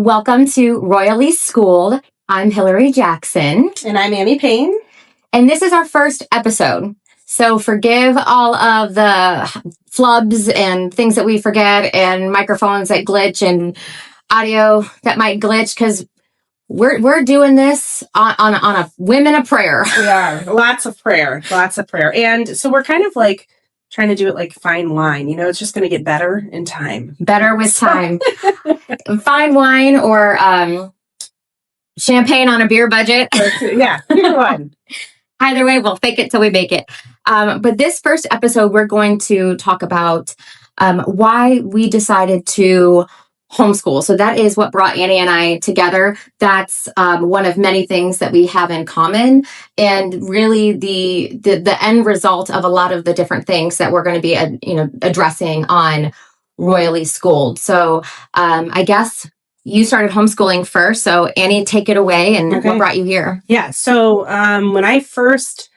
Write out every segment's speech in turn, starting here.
Welcome to Royally Schooled. I'm Hilary Jackson. And I'm Annie Payne. And this is our first episode. So forgive all of the flubs and things that we forget and microphones that glitch and audio that might glitch because we're doing this on a whim and a prayer. We are. Lots of prayer. And so we're kind of like trying to do it like fine wine. You know, it's just going to get better in time. Better with time. Fine wine or champagne on a beer budget. Yeah, either one. Either way, we'll fake it till we make it. But this first episode, we're going to talk about why we decided to homeschool. So that is what brought Annie and I together. That's one of many things that we have in common, and really the end result of a lot of the different things that we're going to be addressing on Royally Schooled. So I guess you started homeschooling first. So Annie, take it away. And What brought you here? Yeah. So when I first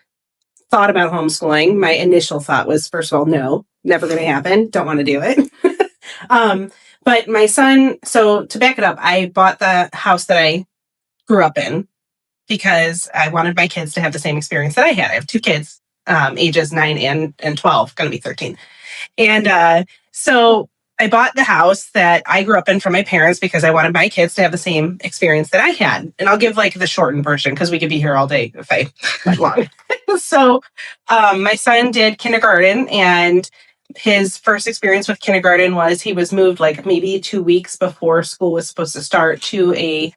thought about homeschooling, my initial thought was, first of all, no, never going to happen. Don't want to do it. But my son, so to back it up, I bought the house that I grew up in because I wanted my kids to have the same experience that I had. I have two kids, ages 9 and 12, going to be 13. And so I bought the house that I grew up in from my parents because I wanted my kids to have the same experience that I had. And I'll give like the shortened version because we could be here all day if I went long. So my son did kindergarten, and his first experience with kindergarten was he was moved like maybe 2 weeks before school was supposed to start to a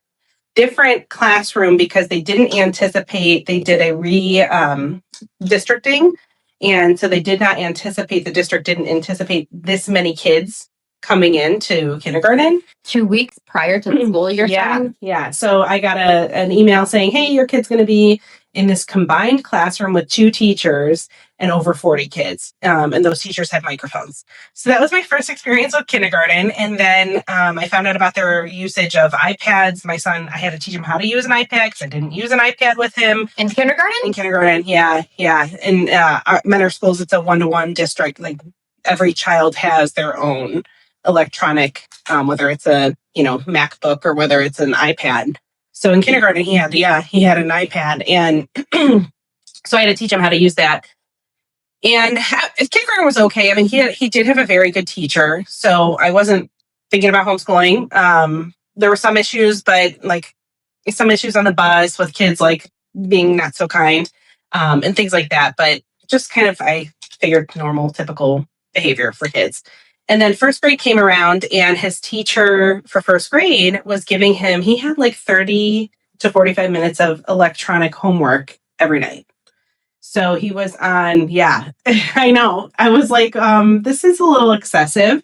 different classroom because they didn't anticipate, they did a districting. And so they did not anticipate, the district didn't anticipate this many kids coming into kindergarten. 2 weeks prior to the school year starting? Yeah. So I got an email saying, hey, your kid's going to be in this combined classroom with 2 teachers and over 40 kids. And those teachers had microphones. So that was my first experience with kindergarten. And then I found out about their usage of iPads. My son, I had to teach him how to use an iPad because I didn't use an iPad with him. In kindergarten? In kindergarten, yeah. In Menor schools, it's a 1-to-1 district. Like every child has their own electronic, whether it's a MacBook or whether it's an iPad. So in kindergarten, he had an iPad, and so I had to teach him how to use that. And kindergarten was okay. I mean, he did have a very good teacher, so I wasn't thinking about homeschooling. There were some issues, but like some issues on the bus with kids like being not so kind, and things like that. But just kind of, I figured normal, typical behavior for kids. And then first grade came around, and his teacher for first grade was giving him, he had like 30 to 45 minutes of electronic homework every night. So he was on, I know. I was like, this is a little excessive.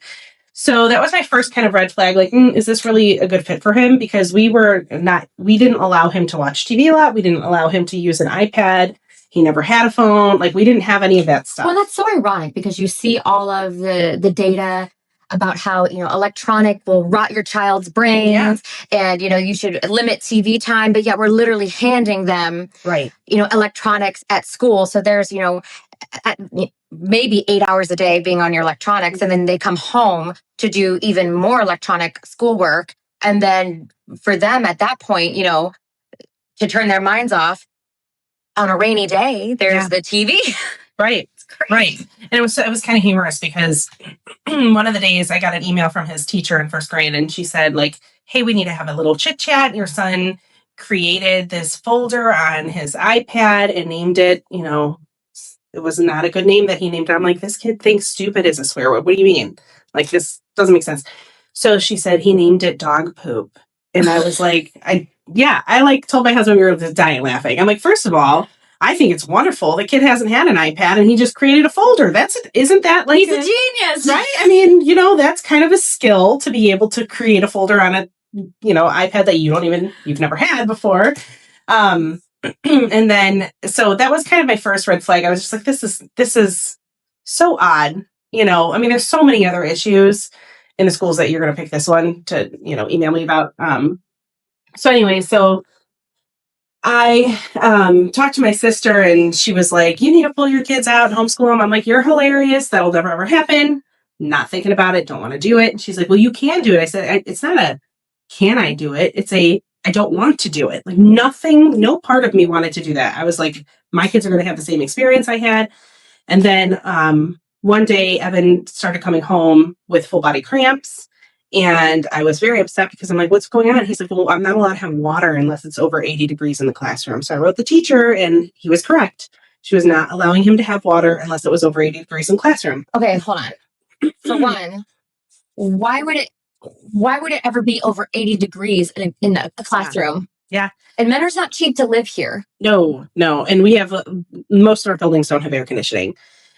So that was my first kind of red flag. Like, is this really a good fit for him? Because we didn't allow him to watch TV a lot. We didn't allow him to use an iPad. He never had a phone. Like, we didn't have any of that stuff. Well, that's so ironic because you see all of the data about how, electronic will rot your child's brains and, you should limit TV time. But yet we're literally handing them, electronics at school. So there's, maybe 8 hours a day being on your electronics. And then they come home to do even more electronic schoolwork. And then for them at that point, to turn their minds off, on a rainy day, there's the TV. Right. And it was kind of humorous because one of the days I got an email from his teacher in first grade, and she said like, hey, we need to have a little chit chat. Your son created this folder on his iPad and named it, it was not a good name that he named it. I'm like, this kid thinks stupid is a swear word. What do you mean? Like, this doesn't make sense. So she said he named it dog poop. And I was like, I told my husband we were just dying laughing. I'm like, first of all, I think it's wonderful. The kid hasn't had an iPad and he just created a folder. Isn't that like... He's a genius. Right? I mean, that's kind of a skill to be able to create a folder on a, iPad that you've never had before. And then, so that was kind of my first red flag. I was just like, this is so odd. I mean, there's so many other issues in the schools that you're going to pick this one to, email me about. So anyway, I talked to my sister, and she was like, you need to pull your kids out and homeschool them. I'm like, you're hilarious. That'll never, ever happen. Not thinking about it. Don't want to do it. And she's like, well, you can do it. I said, it's not a can I do it? It's a, I don't want to do it. Like nothing, no part of me wanted to do that. I was like, my kids are going to have the same experience I had. And then one day, Evan started coming home with full body cramps. And I was very upset because I'm like, what's going on? He's like, well, I'm not allowed to have water unless it's over 80 degrees in the classroom. So I wrote the teacher and he was correct. She was not allowing him to have water unless it was over 80 degrees in the classroom. Okay, hold on. For one, why would it ever be over 80 degrees in a classroom? Yeah. And Mentor's not cheap to live here. No. And we have, most of our buildings don't have air conditioning.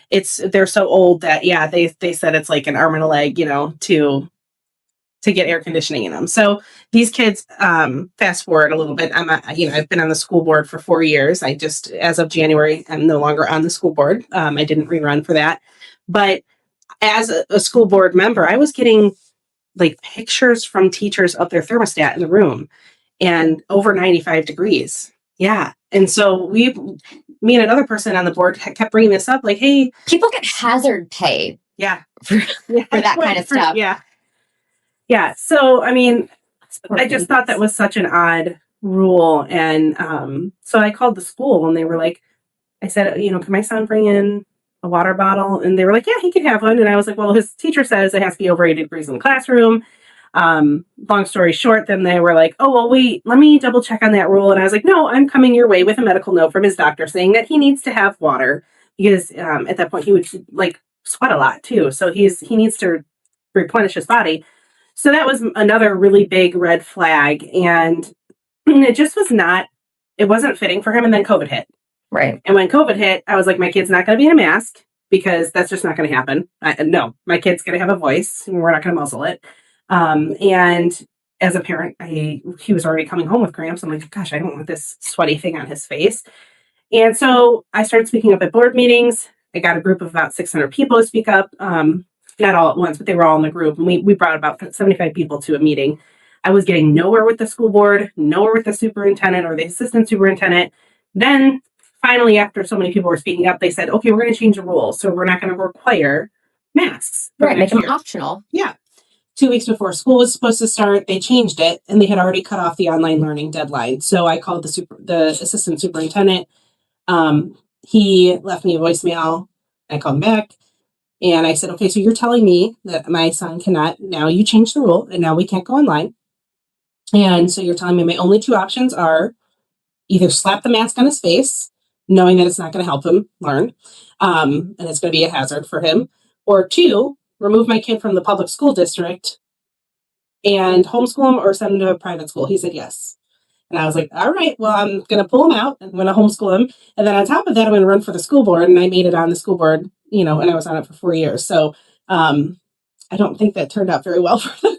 They're so old that, yeah, they said it's like an arm and a leg, to get air conditioning in them. So these kids, fast forward a little bit. I've been on the school board for 4 years. I just, as of January, I'm no longer on the school board. I didn't rerun for that. But as a school board member, I was getting like pictures from teachers of their thermostat in the room and over 95 degrees. Yeah. And so me and another person on the board kept bringing this up, like, hey, people get hazard pay. Yeah. For that kind of stuff. Yeah. Yeah. So, I mean, I just thought that was such an odd rule. And so I called the school and they were like, I said, can my son bring in a water bottle? And they were like, yeah, he can have one. And I was like, well, his teacher says it has to be over 80 degrees in the classroom. Long story short, then they were like, oh, well, wait, let me double check on that rule. And I was like, no, I'm coming your way with a medical note from his doctor saying that he needs to have water because at that point he would like sweat a lot too. So he needs to replenish his body. So that was another really big red flag. And it just it wasn't fitting for him. And then COVID hit. Right. And when COVID hit, I was like, my kid's not going to be in a mask because that's just not going to happen. No, my kid's going to have a voice and we're not going to muzzle it. And as a parent, he was already coming home with cramps. I'm like, gosh, I don't want this sweaty thing on his face. And so I started speaking up at board meetings. I got a group of about 600 people to speak up. Not all at once, but they were all in the group. And we brought about 75 people to a meeting. I was getting nowhere with the school board, nowhere with the superintendent or the assistant superintendent. Then finally, after so many people were speaking up, they said, okay, we're going to change the rules. So we're not going to require masks. Right, make them optional. Yeah. 2 weeks before school was supposed to start, they changed it and they had already cut off the online learning deadline. So I called the assistant superintendent. He left me a voicemail. I called him back. And I said, okay, so you're telling me that my son cannot, now you changed the rule and now we can't go online. And so you're telling me my only two options are either slap the mask on his face, knowing that it's not going to help him learn, and it's going to be a hazard for him, or two, remove my kid from the public school district and homeschool him or send him to a private school. He said yes. And I was like, all right, well, I'm going to pull him out and I'm going to homeschool him. And then on top of that, I'm going to run for the school board. And I made it on the school board, and I was on it for 4 years. So I don't think that turned out very well for them.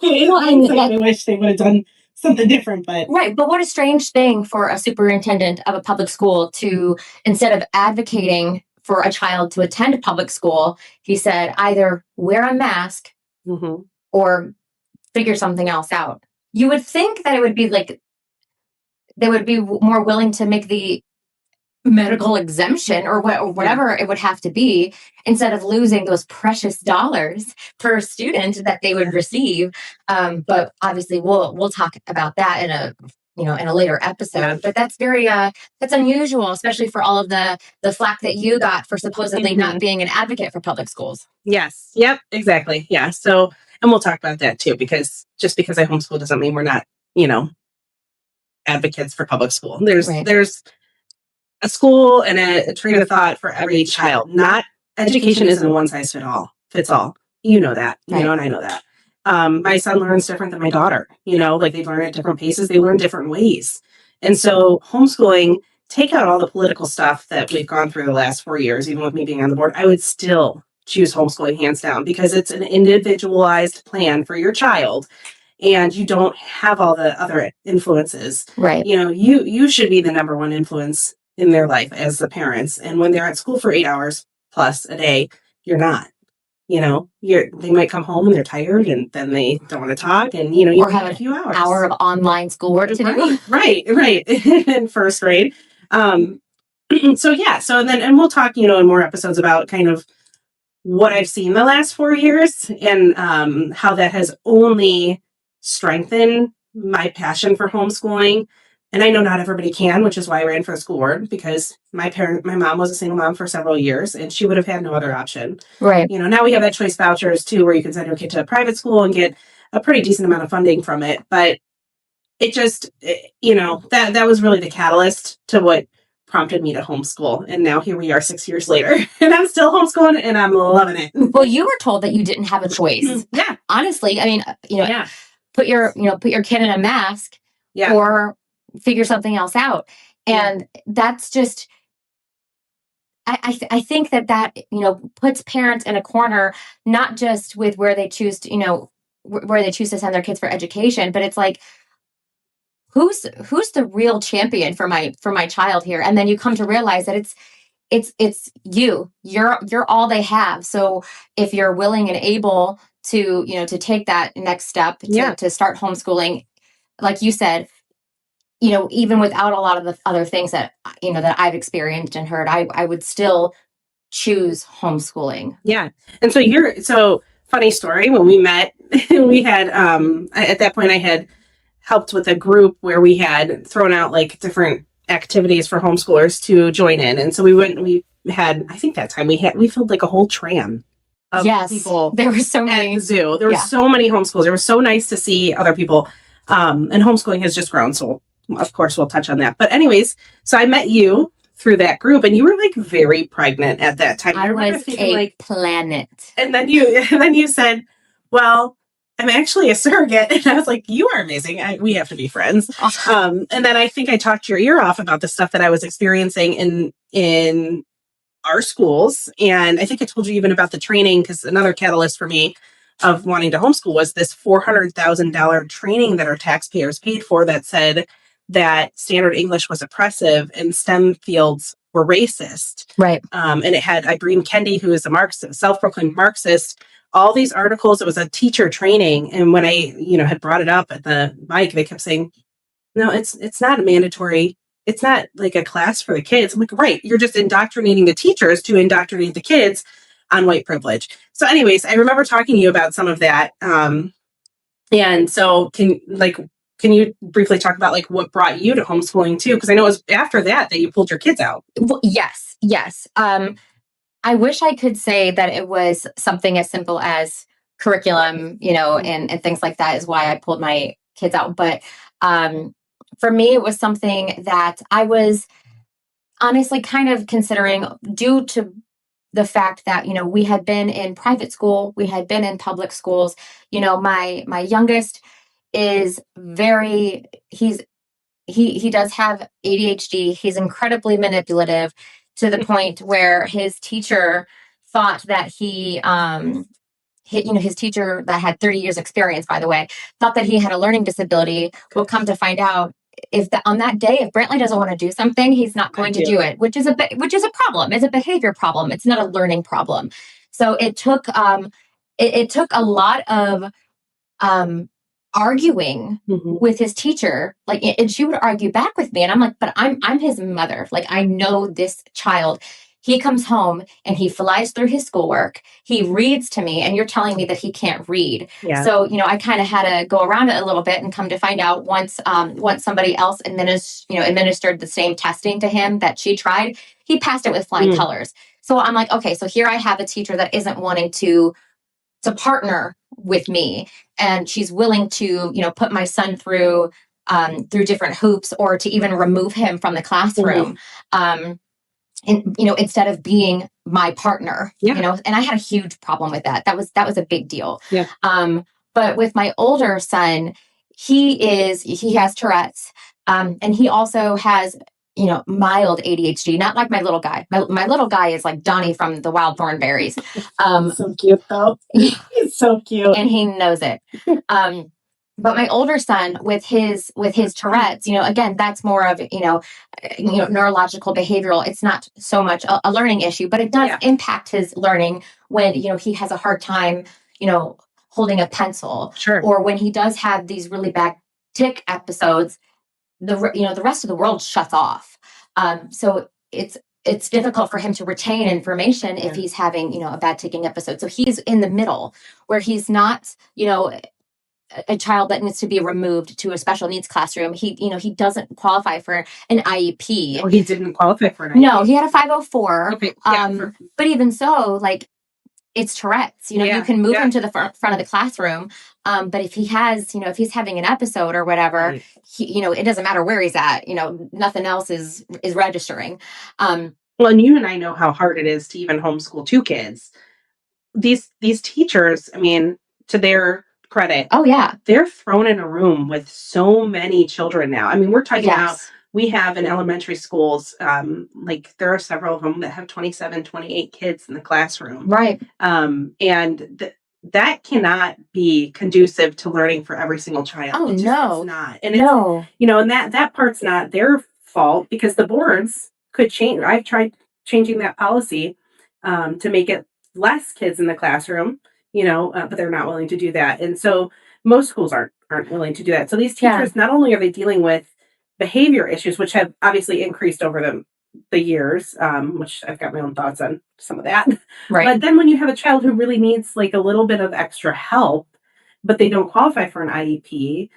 I wish they would have done something different, but. Right. But what a strange thing for a superintendent of a public school to, instead of advocating for a child to attend public school, he said either wear a mask or figure something else out. You would think that it would be like, they would be more willing to make the medical exemption or whatever it would have to be instead of losing those precious dollars per student that they would receive. But obviously we'll talk about that in a later episode. Yeah. But that's very that's unusual, especially for all of the flack that you got for supposedly not being an advocate for public schools. Yes. Yep. Exactly. Yeah. So, and we'll talk about that too, because just because I homeschool doesn't mean we're not, advocates for public school. There's a school and a train of thought for every child. Not education isn't one size fits all. You know that, and I know that. My son learns different than my daughter, like they learn at different paces. They learn different ways. And so homeschooling, take out all the political stuff that we've gone through the last 4 years, even with me being on the board, I would still choose homeschooling hands down because it's an individualized plan for your child. And you don't have all the other influences. Right. You should be the number one influence in their life as the parents. And when they're at school for 8 hours plus a day, you're not. They might come home and they're tired and then they don't want to talk and, you have a few hour of online schoolwork to do. Right. In first grade. So and we'll talk, in more episodes about kind of what I've seen the last 4 years and how that has only strengthen my passion for homeschooling. And I know not everybody can, which is why I ran for the school board, because my mom was a single mom for several years and she would have had no other option. Right. Now we have that choice vouchers too, where you can send your kid to a private school and get a pretty decent amount of funding from it. But it just, that was really the catalyst to what prompted me to homeschool. And now here we are 6 years later and I'm still homeschooling and I'm loving it. Well, you were told that you didn't have a choice. Yeah. Honestly, I mean, put your kid in a mask or figure something else out. And that's just, I think that puts parents in a corner, not just with where they choose to, where they choose to send their kids for education, but it's like, who's the real champion for my child here? And then you come to realize that it's you're all they have. So if you're willing and able to, to take that next step to start homeschooling, like you said, even without a lot of the other things that, that I've experienced and heard, I would still choose homeschooling. Yeah. And so funny story, when we met, we had, at that point I had helped with a group where we had thrown out like different activities for homeschoolers to join in. And so we had, I think that time we filled like a whole tram of people. There were so many at the zoo. There were so many homeschools. It was so nice to see other people. And homeschooling has just grown. So of course we'll touch on that. But anyways, so I met you through that group and you were like very pregnant at that time. I was a planet. And then you said, well, I'm actually a surrogate. And I was like, you are amazing. We have to be friends. And then I think I talked your ear off about the stuff that I was experiencing in our schools. And I think I told you even about the training, because another catalyst for me of wanting to homeschool was this $400,000 training that our taxpayers paid for that said that standard English was oppressive and STEM fields were racist. Right. And it had Ibram Kendi, who is a Marxist, self-proclaimed Marxist, all these articles. It was a teacher training. And when I, had brought it up at the mic, they kept saying, no, it's not a mandatory. It's not like a class for the kids. I'm like, right. You're just indoctrinating the teachers to indoctrinate the kids on white privilege. So anyways, I remember talking to you about some of that. And so can you briefly talk about like what brought you to homeschooling too? Because I know it was after that you pulled your kids out. Well, yes. I wish I could say that it was something as simple as curriculum, and things like that is why I pulled my kids out. But for me, it was something that I was honestly kind of considering due to the fact that, we had been in private school, we had been in public schools. My youngest is he does have ADHD. He's incredibly manipulative to the point where his teacher thought that his teacher that had 30 years experience, by the way, thought that he had a learning disability. We'll come to find out on that day, if Brantley doesn't want to do something, he's not going to do it, which is a problem. It's a behavior problem. It's not a learning problem. So it took a lot of arguing with his teacher, and she would argue back with me, and I'm like, but I'm his mother. Like, I know this child. He comes home and he flies through his schoolwork. He reads to me, and you're telling me that he can't read. Yeah. So, I kind of had to go around it a little bit and come to find out once somebody else administered the same testing to him that she tried, he passed it with flying colors. So I'm like, okay, so here I have a teacher that isn't wanting to partner with me, and she's willing to, put my son through different hoops, or to even remove him from the classroom. And, instead of being my partner, and I had a huge problem with that. That was a big deal. Yeah. But with my older son, he has Tourette's, and he also has, mild ADHD, not like my little guy. My little guy is like Donnie from the Wild Thornberries. So cute though. He's so cute. And he knows it. But my older son with his Tourette's, again, that's more of, neurological behavioral. It's not so much a learning issue, but it does impact his learning when, he has a hard time, holding a pencil. Sure. Or when he does have these really bad tic episodes, the rest of the world shuts off. So it's difficult for him to retain information if he's having, a bad ticking episode. So he's in the middle where he's not, a child that needs to be removed to a special needs classroom. He doesn't qualify for an IEP. Oh, he didn't qualify for an IEP. No, he had a 504. Okay. Yeah, but even so, like, it's Tourette's. You can move him to the front of the classroom. But if he has, if he's having an episode or whatever, right. It doesn't matter where he's at. Nothing else is registering. Well, and you and I know how hard it is to even homeschool two kids. These teachers, I mean, to their credit, oh yeah, they're thrown in a room with so many children now. I mean, we're talking about, we have in elementary schools, like there are several of them that have 27, 28 kids in the classroom. Right. And that cannot be conducive to learning for every single child. Oh, no. It's not. And and that part's not their fault because the boards could change. I've tried changing that policy to make it less kids in the classroom, but they're not willing to do that. And so most schools aren't willing to do that. So these teachers, not only are they dealing with behavior issues, which have obviously increased over the years, which I've got my own thoughts on some of that. Right. But then when you have a child who really needs like a little bit of extra help, but they don't qualify for an IEP,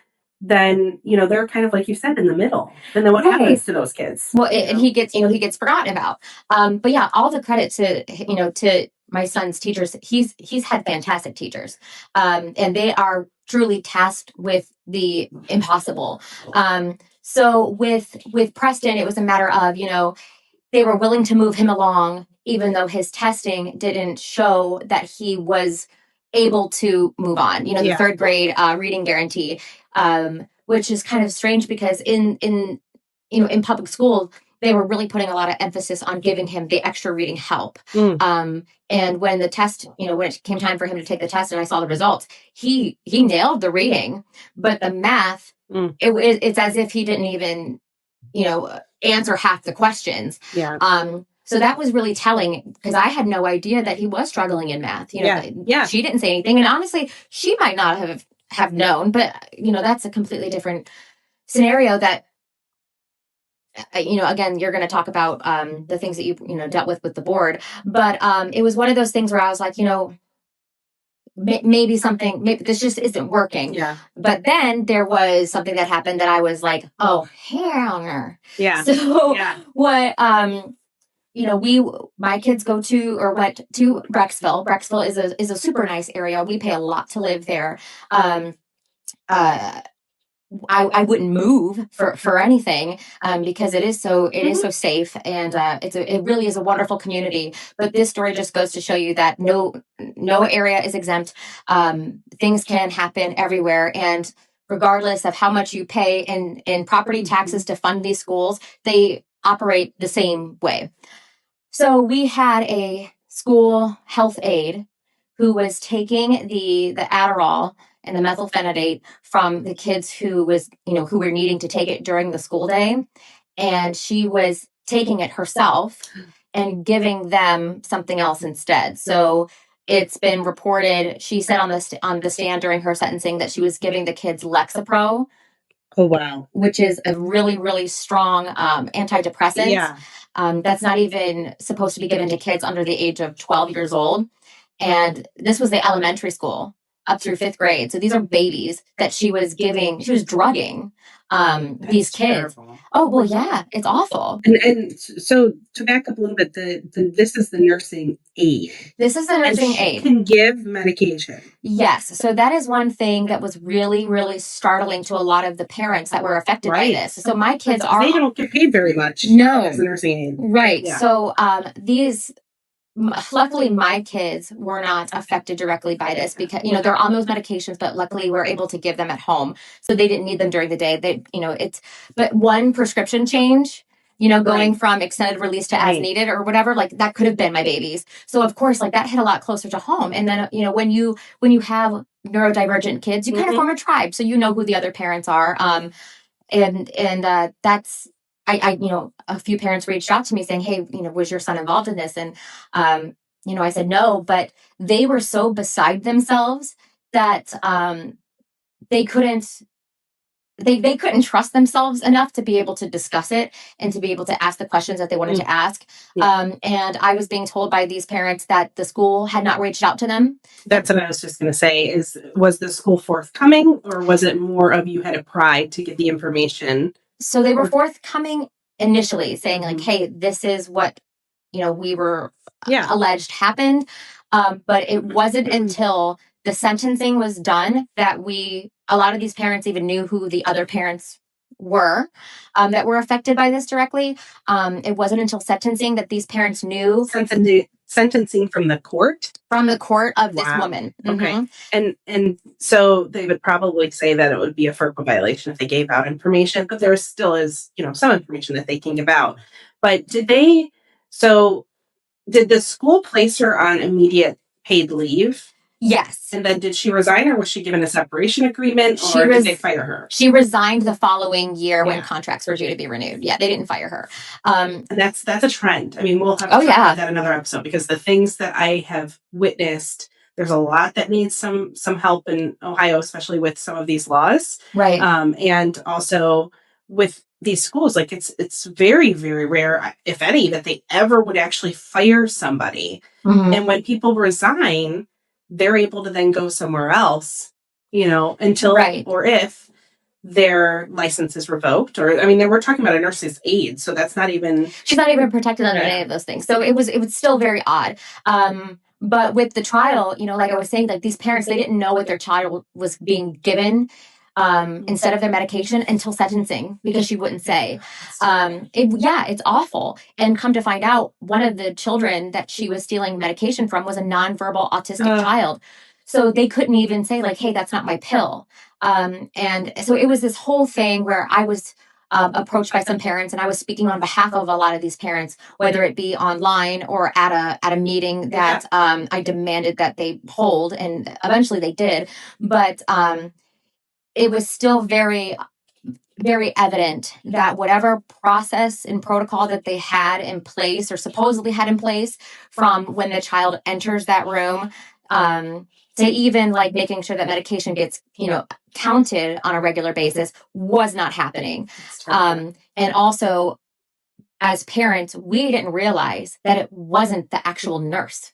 then they're kind of like you said in the middle. And then what happens to those kids? Well, and he gets forgotten about. But yeah, all the credit to my son's teachers. He's had fantastic teachers, and they are truly tasked with the impossible. So with Preston, it was a matter of they were willing to move him along, even though his testing didn't show that he was able to move on. The third grade reading guarantee, which is kind of strange because in public school, they were really putting a lot of emphasis on giving him the extra reading help. And when the test, when it came time for him to take the test and I saw the results, he nailed the reading, but the math, it's as if he didn't even, answer half the questions. So that was really telling because I had no idea that he was struggling in math. She didn't say anything. And honestly, she might not have known, but that's a completely different scenario that, again, you're going to talk about the things that you dealt with the board. But it was one of those things where I was like, maybe this just isn't working. But then there was something that happened that I was like, oh, hell no. So what, my kids went to Brecksville. Brecksville is a super nice area. We pay a lot to live there. I wouldn't move for anything because it is so safe and it really is a wonderful community. But this story just goes to show you that no area is exempt. Things can happen everywhere, and regardless of how much you pay in property taxes to fund these schools, they operate the same way. So we had a school health aide who was taking the Adderall and the methylphenidate from the kids who were needing to take it during the school day. And she was taking it herself and giving them something else instead. So it's been reported, she said on the stand during her sentencing that she was giving the kids Lexapro. Oh, wow. Which is a really, really strong antidepressant. That's not even supposed to be given to kids under the age of 12 years old. And this was the elementary school up through 5th grade. So these are babies that she was drugging these kids. Terrible. Oh, well, yeah, it's awful. And so to back up a little bit, this is the nursing aide. This is the nursing aide. She can give medication. Yes. So that is one thing that was really, really startling to a lot of the parents that were affected by this. So my kids they don't get paid very much. No. As a nursing aide. Right. Yeah. So luckily my kids were not affected directly by this because they're on those medications, but luckily we're able to give them at home, so they didn't need them during the day. But one prescription change, going from extended release to as needed or whatever, like that could have been my babies. So of course, like that hit a lot closer to home. And then when you have neurodivergent kids, you kind of form a tribe, so who the other parents are. And that's. I a few parents reached out to me saying, hey, was your son involved in this? And, I said no, but they were so beside themselves that they couldn't they couldn't trust themselves enough to be able to discuss it and to be able to ask the questions that they wanted to ask. Yeah. And I was being told by these parents that the school had not reached out to them. That's what I was just going to say was the school forthcoming, or was it more of you had a pride to get the information? So they were forthcoming initially, saying like, Mhm. hey, this is what, we were Yeah. alleged happened. But it wasn't until the sentencing was done that a lot of these parents even knew who the other parents were that were affected by this directly. It wasn't until sentencing that these parents knew Sentencing from the court? from the court of this Wow. woman. Okay. Mhm. And so they would probably say that it would be a FERPA violation if they gave out information, but there still is, some information that they can give out. But did the school place her on immediate paid leave? Yes. And then did she resign, or was she given a separation agreement, She or did they fire her? She resigned the following year when Yeah. contracts were due to be renewed. Yeah, they didn't fire her. And that's a trend. I mean, we'll have to Oh, talk yeah. about that another episode, because the things that I have witnessed, there's a lot that needs some help in Ohio, especially with some of these laws. Right. And also with these schools, like it's very, very rare, if any, that they ever would actually fire somebody. Mhm. And when people resign, they're able to then go somewhere else, until Right. or if their license is revoked, or I mean, we're talking about a nurse's aide, so that's not even. She's not even protected under Yeah. any of those things. So it was still very odd. But with the trial, like I was saying, like these parents, they didn't know what their child was being given instead of their medication until sentencing, because she wouldn't say. It's awful. And come to find out, one of the children that she was stealing medication from was a nonverbal autistic child. So they couldn't even say like, hey, that's not my pill. And so it was this whole thing where I was approached by some parents, and I was speaking on behalf of a lot of these parents, whether it be online or at a meeting that I demanded that they hold, and eventually they did. But it was still very, very evident that whatever process and protocol that they had in place, or supposedly had in place, from when the child enters that room, to even like making sure that medication gets, counted on a regular basis, was not happening. And also, as parents, we didn't realize that it wasn't the actual nurse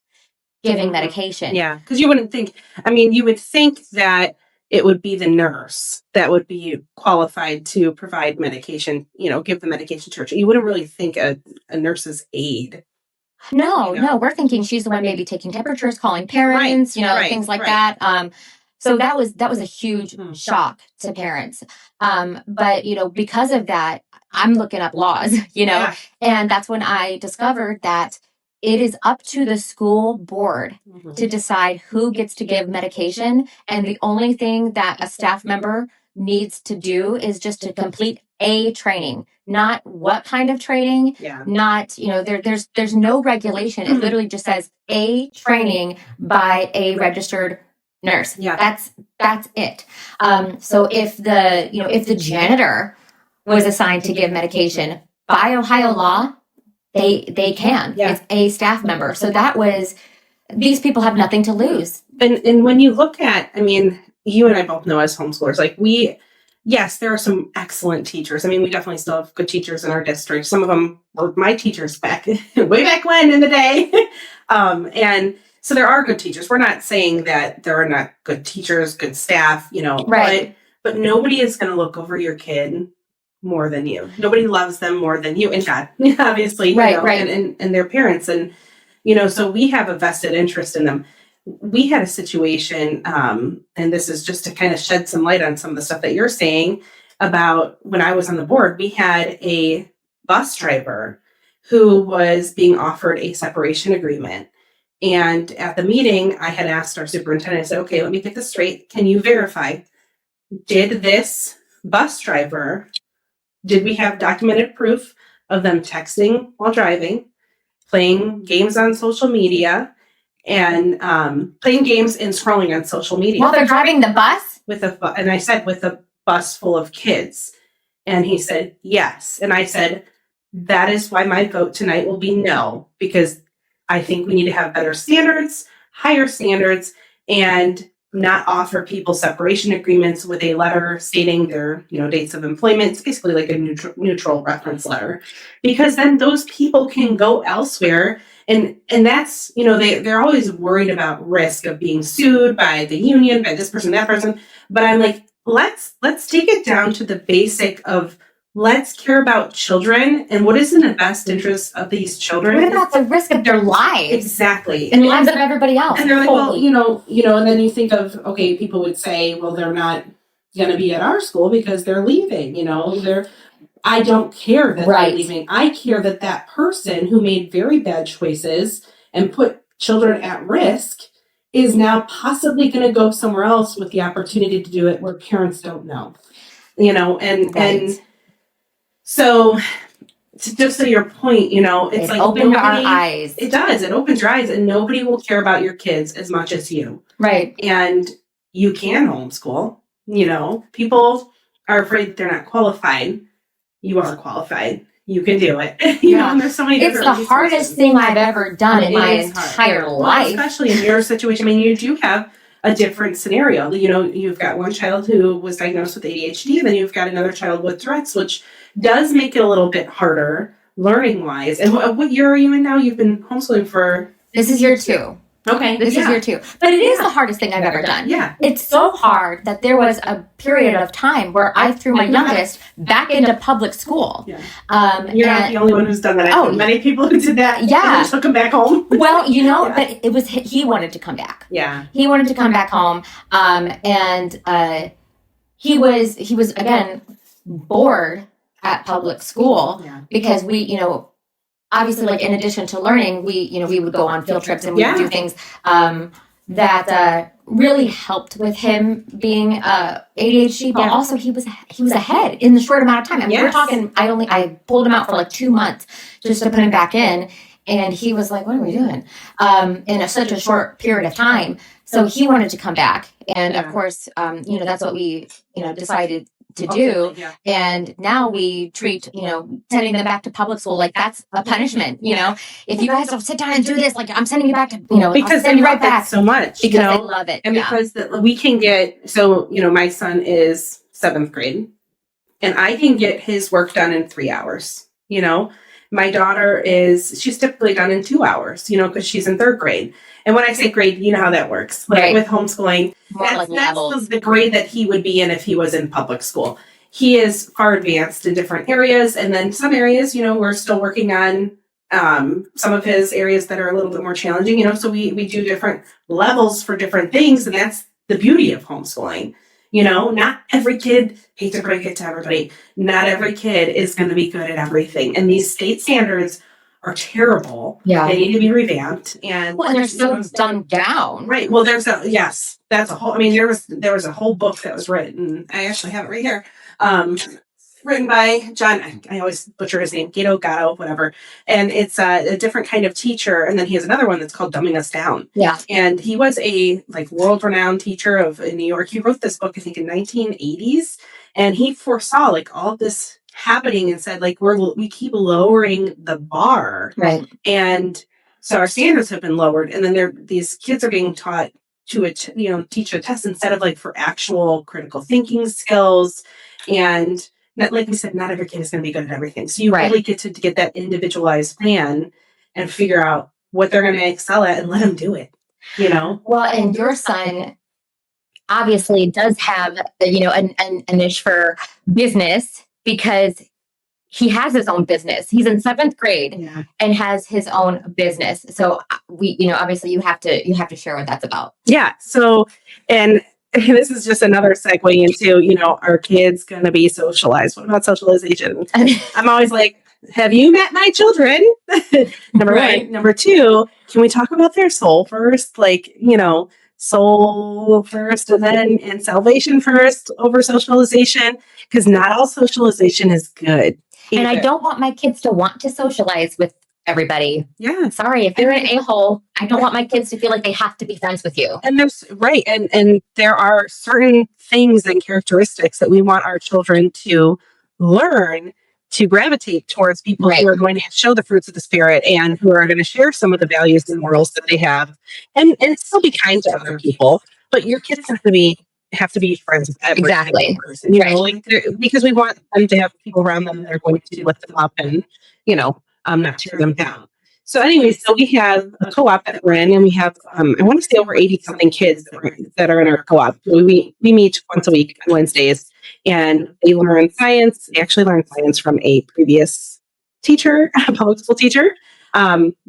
giving medication. Yeah, because you wouldn't think. I mean, you would think that it would be the nurse that would be qualified to provide medication, give the medication to her. You wouldn't really think a nurse's aide. No, we're thinking she's the one maybe taking temperatures, calling parents, things like that. So that was a huge shock to parents. But because of that, I'm looking up laws, and that's when I discovered that it is up to the school board to decide who gets to give medication, and the only thing that a staff member needs to do is just to complete a training, not what kind of training, not, there's no regulation. It literally just says a training by a registered nurse. Yeah. That's it. So if the janitor was assigned to give medication by Ohio law, they can. Yeah. It's a staff member. So these people have nothing to lose. And when you look at, I mean, you and I both know as homeschoolers, like yes, there are some excellent teachers. I mean, we definitely still have good teachers in our district. Some of them were my teachers back way back when in the day. And so there are good teachers. We're not saying that there are not good teachers, good staff, Right. but nobody is going to look over your kid more than you. Nobody loves them more than you, and God, obviously, Right. and their parents. And, so we have a vested interest in them. We had a situation, and this is just to kind of shed some light on some of the stuff that you're saying about when I was on the board. We had a bus driver who was being offered a separation agreement. And at the meeting, I had asked our superintendent, I said, okay, let me get this straight. Can you verify, did this bus driver, did we have documented proof of them texting while driving, playing games on social media, and playing games and scrolling on social media While they're driving the bus? and I said, with a bus full of kids. And he said, yes. And I said, that is why my vote tonight will be no, because I think we need to have better standards, higher standards. And not offer people separation agreements with a letter stating their, dates of employment. It's basically like a neutral reference letter, because then those people can go elsewhere. And that's, they're always worried about risk of being sued by the union, by this person, that person. But I'm like, let's take it down to the basic of, let's care about children and what is in the best interest of these children. What about the risk of their lives? Exactly. And the lives of everybody else. And they're like, well, and then you think of, okay, people would say, well, they're not going to be at our school because they're leaving, I don't care that they're leaving. I care that that person who made very bad choices and put children at risk is now possibly going to go somewhere else with the opportunity to do it where parents don't know, and so just to your point, it's it like opened our eyes. It does. It opens your eyes, and nobody will care about your kids as much as you. Right. And you can homeschool. People are afraid they're not qualified. You are qualified. You can do it. And there's so many different It's the hardest thing I've ever done in my entire life. Well, especially in your situation. I mean, you do have a different scenario. You've got one child who was diagnosed with ADHD, and then you've got another child with Tourette's, which does make it a little bit harder learning-wise. And what year are you in now? You've been homeschooling for... This is year 2. Okay. This is year 2. But it is the hardest thing I've ever done. Yeah. It's so hard that there was a period of time where I threw my youngest back into public school. Yeah. You're not the only one who's done that. I know many people who did that. Yeah. And took him back home. Well, but it was, he wanted to come back. Yeah. He wanted to come back home. And he was again bored at public school because we, obviously, like, in addition to learning, we would go on field trips and we would do things that really helped with him being ADHD, but also he was ahead in the short amount of time. I mean, we're talking, I pulled him out for like 2 months just to put him back in, and he was like, what are we doing? In such a short period of time. So he wanted to come back. And of course, that's what we, decided to do. And now we treat, sending them back to public school like that's a punishment. If you guys don't sit down and do this, like, I'm sending you back to, because they love it so much, because they love it. And because we can get, my son is 7th grade, and I can get his work done in 3 hours. My daughter she's typically done in 2 hours, because she's in 3rd grade. And when I say grade, you know how that works. Like with homeschooling, that's the grade that he would be in if he was in public school. He is far advanced in different areas. And then some areas, we're still working on some of his areas that are a little bit more challenging, so we do different levels for different things. And that's the beauty of homeschooling. Not every kid, hate to break it to everybody, not every kid is going to be good at everything. And these state standards are terrible. Yeah. They need to be revamped. And they're so dumbed down. Right. Well, that's a whole, there was a whole book that was written. I actually have it right here. Written by John, I always butcher his name, Gatto, whatever. And it's a different kind of teacher. And then he has another one that's called Dumbing Us Down. Yeah. And he was a world-renowned teacher in New York. He wrote this book, I think, in 1980s. And he foresaw all of this happening and said, we keep lowering the bar. Right. And so our standards have been lowered. And then these kids are being taught to, teach a test instead of for actual critical thinking skills. And like we said, not every kid is going to be good at everything. So you really get to get that individualized plan and figure out what they're going to excel at and let them do it, Well, and your son obviously does have, an niche for business because he has his own business. He's in 7th grade and has his own business. So we, obviously you have to share what that's about. Yeah. So, and this is just another segue into, our kids going to be socialized. What about socialization? I'm always like, have you met my children? Number one. Number 2, can we talk about their soul first? Soul first and salvation first over socialization, because not all socialization is good either. And I don't want my kids to want to socialize with everybody. Yeah. Sorry, if you're an a-hole, I don't want my kids to feel like they have to be friends with you. And and there are certain things and characteristics that we want our children to learn to gravitate towards people who are going to show the fruits of the Spirit and who are going to share some of the values and morals that they have and still be kind to other people. but your kids have to be friends with every Exactly. single person, like because we want them to have people around them that are going to lift them up and not tear them down. So anyway, so we have a co-op that we're in, and we have I want to say over 80 something kids that are in our co-op. We meet once a week on Wednesdays, and they learn science. They actually learn science from a previous teacher, a public school teacher.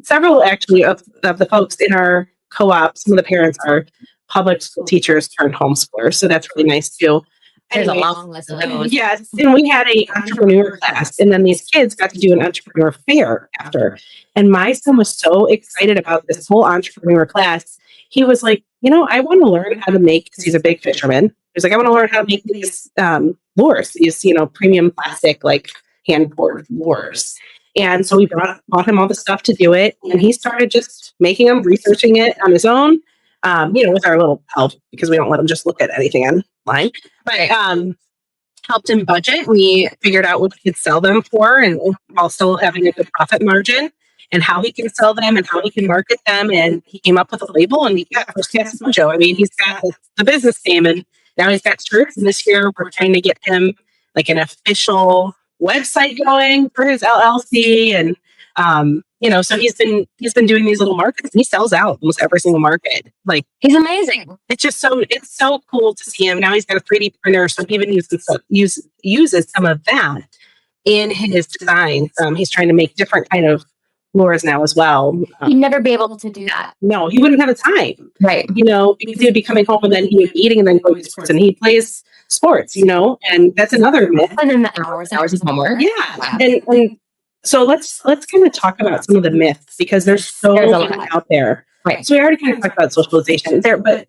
Several actually of the folks in our co-op, some of the parents are public school teachers turned homeschoolers, so that's really nice too. There's a long list of those. Yes, and we had a entrepreneur class, and then these kids got to do an entrepreneur fair after. And my son was so excited about this whole entrepreneur class. He was like, I want to learn how to make, because he's a big fisherman. He was like, I want to learn how to make these lures, these premium plastic like hand poured lures. And so we bought him all the stuff to do it, and he started just making them, researching it on his own. With our little help, because we don't let him just look at anything online. But helped him budget. We figured out what we could sell them for, and also having a good profit margin, and how he can sell them and how he can market them. And he came up with a label, and he got First Class Mojo. I mean, he's got the business name, and now he's got shirts. And this year we're trying to get him like an official website going for his LLC, and so he's been doing these little markets, and he sells out almost every single market. Like, he's amazing. It's so cool to see him. Now he's got a 3D printer, so he even uses some of that in his designs. He's trying to make different kind of lures now as well. He'd never be able to do that. No, he wouldn't have the time. Right. Because he would be coming home, and then he would be eating and then going to sports, and he plays sports, and that's another myth. And then the hours of homework. Yeah. And so let's kind of talk about some of the myths, because there's so many out there. Right. So we already kind of talked about socialization there, but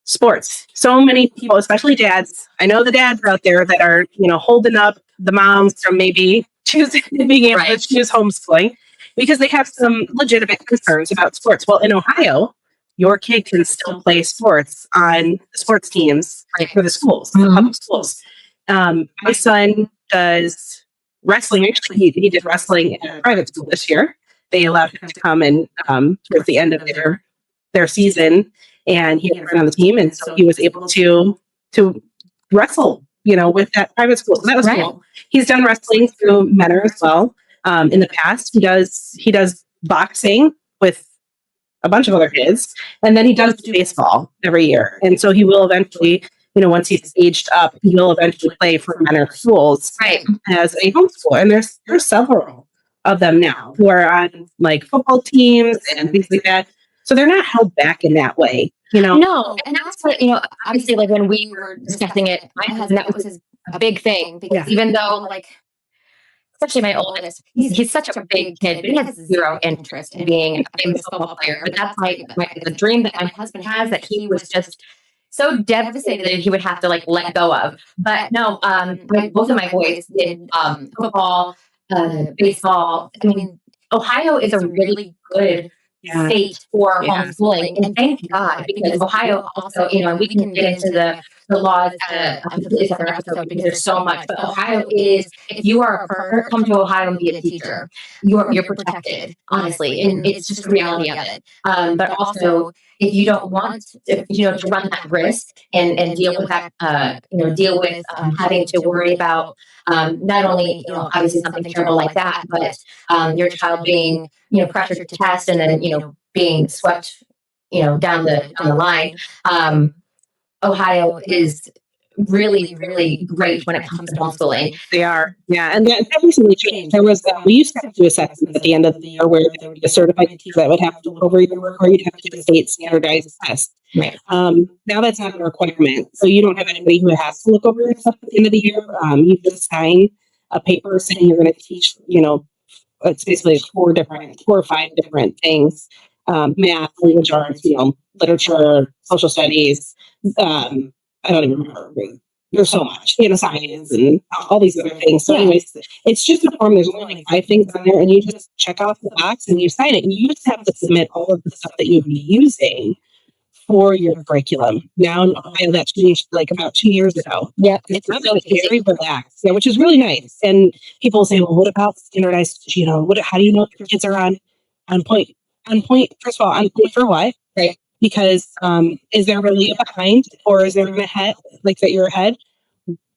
sports. So many people, especially dads. I know the dads out there that are, holding up the moms from maybe being able to choose homeschooling, because they have some legitimate concerns about sports. Well, in Ohio, your kid can still play sports on the sports teams for the schools, the public schools. My son does wrestling. Actually, he did wrestling in a private school this year. They allowed him to come in towards the end of their season, and he had a friend on the team, and so he was able to wrestle, with that private school. So that was cool. He's done wrestling through Mentor as well. In the past, he does boxing with a bunch of other kids, and then he does baseball every year. And so he will eventually, once he's aged up, he will eventually play for Mentor schools as a homeschooler. And there's several of them now who are on like football teams and things like that. So they're not held back in that way, No, and that's what, obviously, like when we were discussing it, my husband, that was a big thing, because even though, like, especially my oldest, he's such a big kid, but he has zero interest in being a famous football player. But that's like the dream that my husband has, that he was just so devastated that he would have to like let go of. But no, both of my boys did football, baseball. I mean, Ohio is a really good state for homeschooling, and thank God, because Ohio also, we can get into the laws at a completely separate episode, because there's so much. But Ohio is, if you are a partner, come to Ohio and be a teacher. You're protected, honestly, and it's just the reality of it. But also, if you don't want to run that risk and deal with that, having to worry about not only obviously something terrible like that, but your child being pressured to test and then being swept down the line. Ohio is really, really great when it comes to homeschooling. They are, and that recently changed. There was we used to have to do assessments at the end of the year, where there would be a certified teacher that would have to look over your work, or you'd have to do a state standardized test. Right. Now that's not a requirement, so you don't have anybody who has to look over your stuff at the end of the year. You just sign a paper saying you're going to teach. It's basically 4 or 5 different things: math, language arts, literature, social studies. I don't even remember. There's so much, science and all these other things. So anyways, it's just a form. There's only like 5 things on there, and you just check off the box and you sign it. And you just have to submit all of the stuff that you'll be using for your curriculum. Now in Ohio, that changed like about 2 years ago. Yeah. It's very relaxed. Yeah, which is really nice. And people say, well, what about standardized, how do you know if your kids are on point? On point, first of all, on point for what? Right. because is there really a behind, or is there an ahead, like that you're ahead?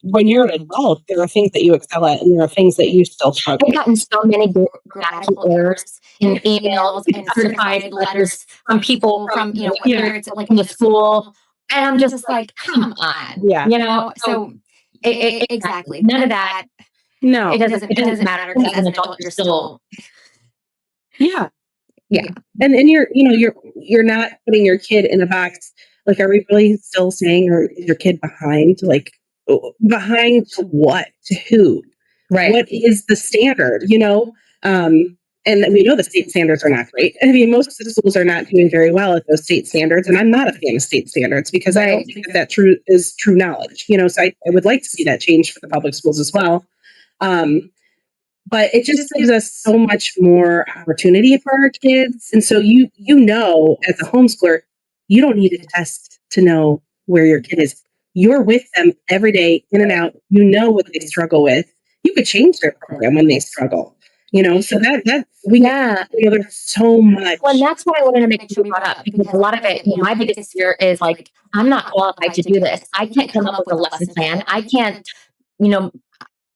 When you're an adult, there are things that you excel at, and there are things that you still struggle. I've gotten so many grammatical errors in emails and certified letters from people from, whether it's like in the school. And I'm just like, come on. Yeah. So exactly. None of that. No. It doesn't matter because as an adult, you're still. Yeah. Yeah. And you're not putting your kid in a box. Like, are we really still saying, or is your kid behind? Like, behind to what? To who? Right. What is the standard? And we know the state standards are not great. I mean, most of the schools are not doing very well at those state standards, and I'm not a fan of state standards because I don't think that is true knowledge. So I would like to see that change for the public schools as well. But it just gives us so much more opportunity for our kids. And so as a homeschooler, you don't need a test to know where your kid is. You're with them every day, in and out. You know what they struggle with. You could change their program when they struggle. So there's so much. Well, and that's what I wanted to make sure we brought up, because a lot of it, my biggest fear is like, I'm not qualified to do this. I can't come up with a lesson plan. I can't,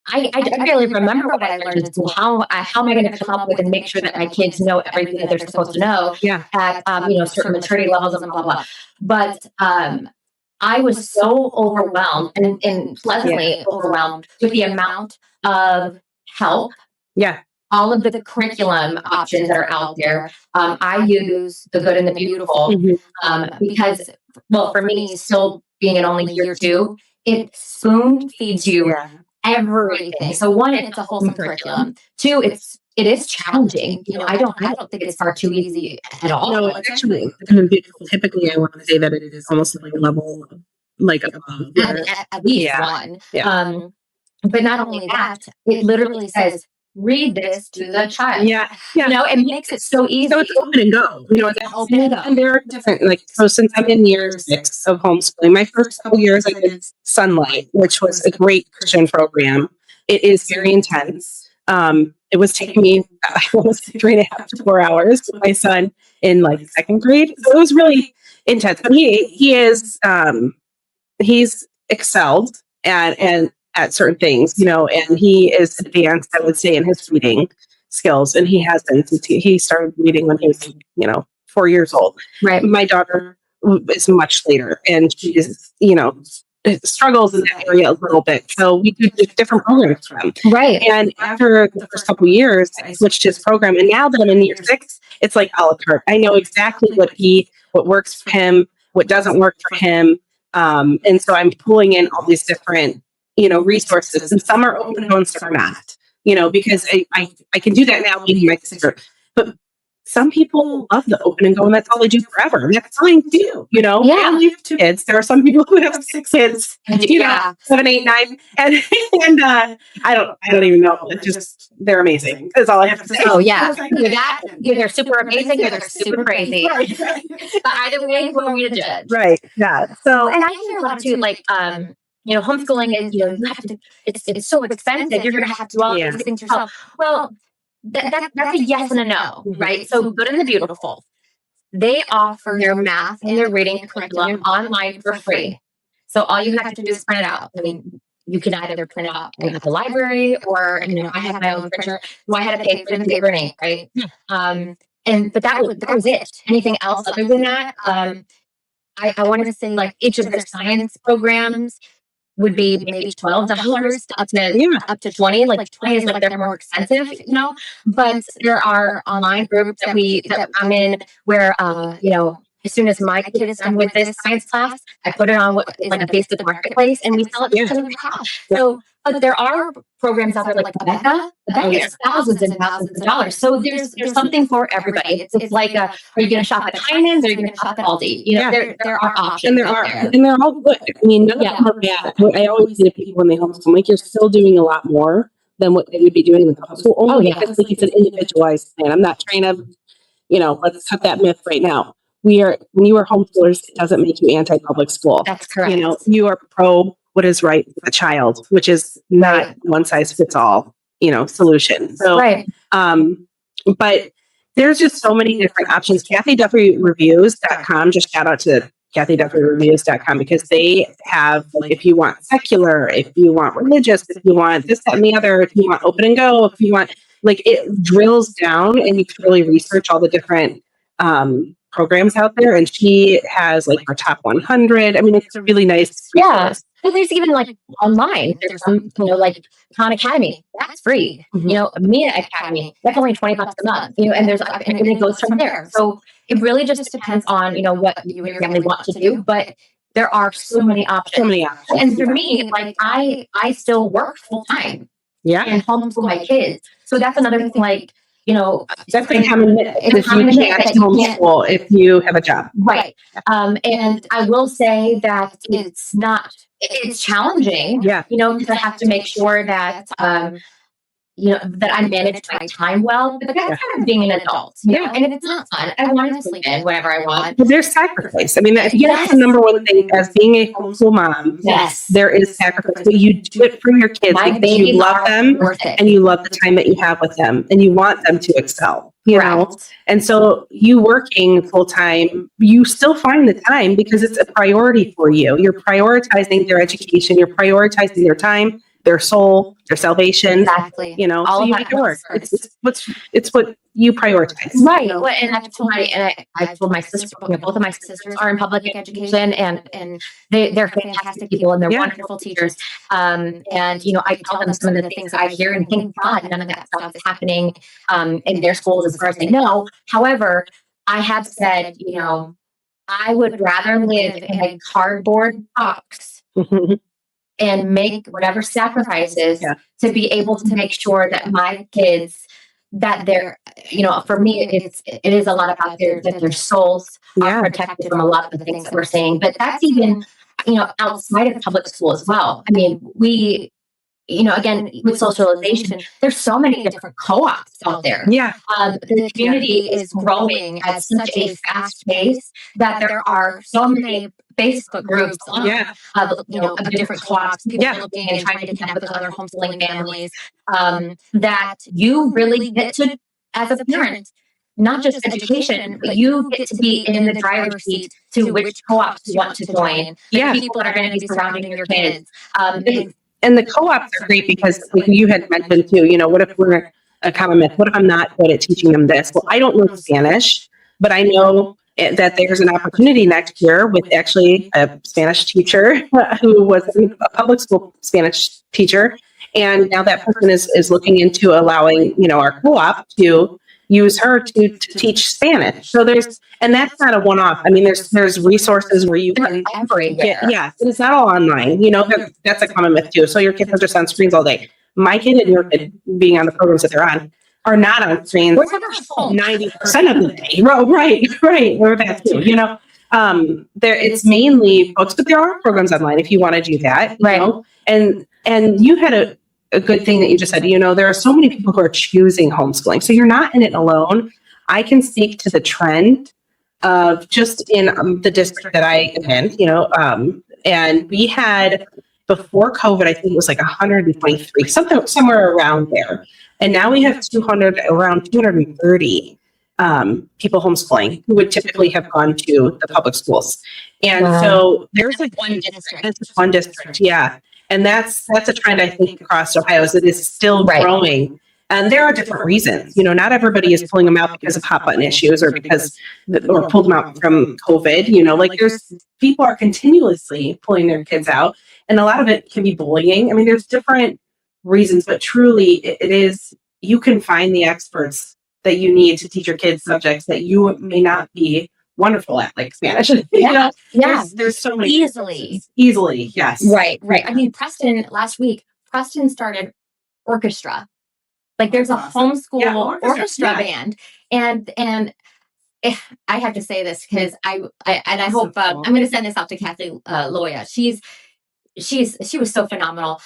I barely remember what I learned in school. How am I going to come up with and make sure that my kids know everything that they're supposed to know at certain maturity levels and blah blah. But I was so overwhelmed and pleasantly overwhelmed with the amount of help. Yeah. All of the curriculum options that are out there. I use the good and the beautiful because, well, for me, still being in only year 2, it spoon feeds you everything. So 1, it's a wholesome curriculum. 2, it is challenging. I don't think it's far too easy at all. No, it's actually typically I want to say that it is almost like a level like above. At least 1. Yeah. But not only that, it literally says, read this to the child. Yeah. It makes it so easy. So it's open and go. It's open and go. And there are different, so since I'm in year 6 of homeschooling, my first couple years I did Sunlight, which was a great Christian program. It is very intense. It was taking me almost 3.5 to 4 hours with my son in second grade. So it was really intense. But he's excelled and at certain things, and he is advanced, I would say, in his reading skills. And he has been since he started reading when he was, 4 years old. Right. My daughter is much later, and she is, struggles in that area a little bit. So we do different programs for him. Right. And after the first couple of years, I switched his program. And now that I'm in year 6, it's like a la carte. I know exactly what works for him, what doesn't work for him. And so I'm pulling in all these different resources, and some are open and some are not, because I can do that now being my sister. But some people love the open and go, and that's all they do forever. And that's fine too, Yeah. I only have 2 kids. There are some people who have 6 kids, 7, 8, 9, and I don't even know. It's just, they're amazing. That's all I have to say. Oh yeah, either super amazing or they're super crazy. But either way, who are we to judge? Right. Yeah. So, and I hear a lot too, homeschooling is, you have to, it's so expensive. You're going to have to do all these things yourself. Well, that's a yes and a no, right? So Good and the Beautiful, they offer their math and their reading curriculum online for free. So all you have to do is print it out. I mean, you can either print it out at the library, or I have my own printer, so I had to pay for the paper and ink, right? But that was it. Anything else other than that, I wanted to say each of their science programs would be maybe $12 up to 20. 20 is they're more expensive, But there are online groups that I'm in where as soon as my kid is done with this science class, I put it on what is a Facebook marketplace, and we sell it for cash. So, but there are programs out there like Becca. Becca is thousands and thousands of dollars. So there's something for everybody. It's like, are you going to shop at Heinen's, or are you going to shop at Aldi? There are options. And they're all good. I mean, none of them are bad. I always say to people when they homeschool, you're still doing a lot more than what they would be doing in the homeschool. Only because it's an individualized plan. I'm not trying to, let's cut that myth right now. When you are homeschoolers, it doesn't make you anti-public school. That's correct. You are pro what is right for the child, which is not one size fits all, solution. So, right. But There's just so many different options. KathyDuffyReviews.com, just shout out to KathyDuffyReviews.com, because they have, like, if you want secular, if you want religious, if you want this, that, and the other, if you want open and go, if you want, like, it drills down and you can really research all the different programs out there. And she has like our top 100. I mean, it's a really nice resource. Well, there's even like online. There's some, like Khan Academy, that's free. Mia Academy, that's only $20 a month. And there's and it goes from there. So it really just depends on what you and your family want to do. But there are so many options. So many options. And for me, like I still work full time. Yeah. And homeschool my kids. So that's another thing. Like that's a common myth. If you can't homeschool if you have a job, right? And I will say that it's challenging. Yeah. Because I have to make sure that that I manage my time well. But that's kind of being an adult, and it's not fun. I want to sleep in whenever I want. But there's sacrifice. I mean, that's the number one thing as being a homeschool mom. Yes. There is sacrifice. But you do it for your kids because you love them and you love the time that you have with them and you want them to excel. You know? And so you working full time, you still find the time because it's a priority for you. You're prioritizing their education, you're prioritizing their time, their soul, their salvation. Exactly. All so you make it work. It's what you prioritize. Right. Well, and I told my sister, both of my sisters are in public education and they're fantastic people and they're wonderful teachers. And I tell them some of the things I hear and thank God none of that stuff is happening in their schools as far as they know. However, I have said, I would rather live in a cardboard box and make whatever sacrifices to be able to make sure that my kids, that they're, for me, it is a lot about that their souls are protected from a lot of the things that we're saying. But that's even, outside of public school as well. I mean, we, again, with socialization, there's so many different co-ops out there. Yeah. The community is growing at such a fast pace that there are so many Facebook groups of different co-ops, people looking and trying to connect with other homeschooling families, that you really get to, as a parent, not just education, but you get to be in the driver's seat to which co-ops you want to join, the people that are going to be surrounding your kids. And the co-ops are great because, like you had mentioned too, what if we're a common myth? What if I'm not good at teaching them this? Well, I don't know Spanish, but I know that there's an opportunity next year with actually a Spanish teacher who was a public school Spanish teacher. And now that person is looking into allowing, our co-op to use her to teach Spanish. So and that's not a one-off. I mean, there's resources where you can everywhere. It's not all online, that's a common myth too. So your kids are just on screens all day. My kid and your kid being on the programs that they're on are not on screens 90% of the day. Right. Or that too, it's mainly books, but there are programs online if you want to do that. And you had a good thing that you just said, there are so many people who are choosing homeschooling. So you're not in it alone. I can speak to the trend of just in the district that I am in, and we had before COVID, I think it was like 123, somewhere around there. And now we have around 230 people homeschooling who would typically have gone to the public schools. And so there's like one district. Yeah. And that's a trend, I think, across Ohio, is it is still growing. And there are different reasons. Not everybody is pulling them out because of hot button issues or or pulled them out from COVID. Like there's people are continuously pulling their kids out. And a lot of it can be bullying. I mean, there's different reasons, but truly it is, you can find the experts that you need to teach your kids subjects that you may not be wonderful at, like Spanish. There's so many easily. Yes. Right. I mean, last week, Preston started orchestra. Like there's a homeschool orchestra band. And I have to say this because I hope I'm going to send this out to Kathy Loya. She was so phenomenal.